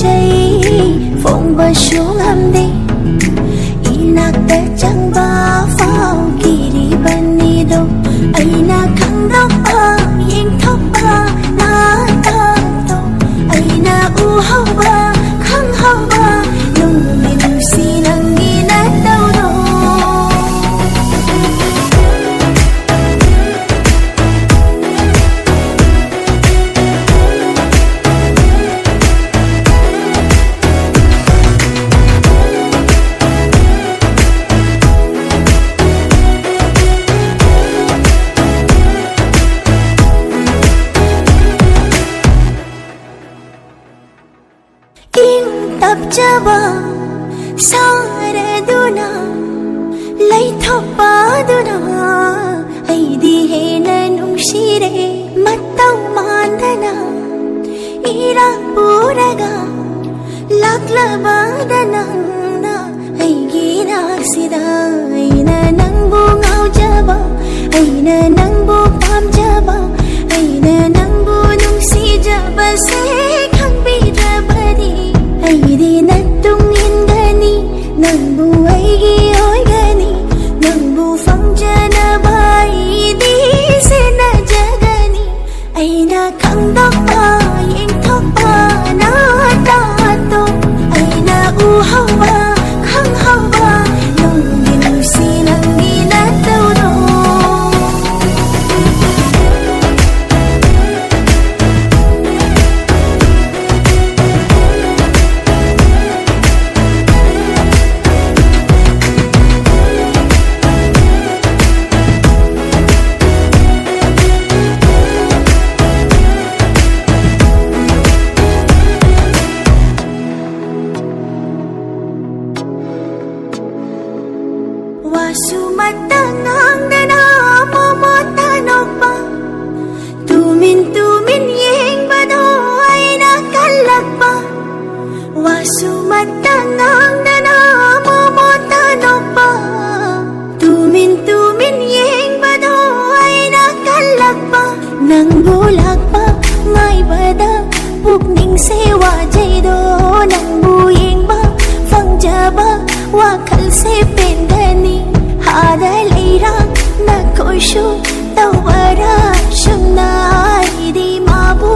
jay phong ba shung amde inak ta changba phao kiri bani do aina khang dok ba yeng thok ba na ta to aina u hau ba khang hau ba nung min si nang ni na tau do tập chaba sare duna lai thopa duna ai di he na nung shire matau mandana ira puraga lakla badana na ai gina sida ai na nang bu ngau jaba ai na nang bu pam jaba ai na nang bu nung si jaba se khang bi rabadi ai di na tung in gani nang bu ai gi oi gani nang bu phang jana bai di se na jagani ai na khang dok ba yeng thok ba na ta to ai na u hau ba khang hau ba nong min si nang ni na tau do Sumatangang dana momo tanok ba tumin yeng bado ay nakalak ba wasumatangang dana momo tanok ba tumin yeng bado ay nakalak ba nang bulak ba ngay bada pukning sewa jaydo nang buyeng ba phang jaba wakal se pendani hada leira na koishu tawara shumna di mabu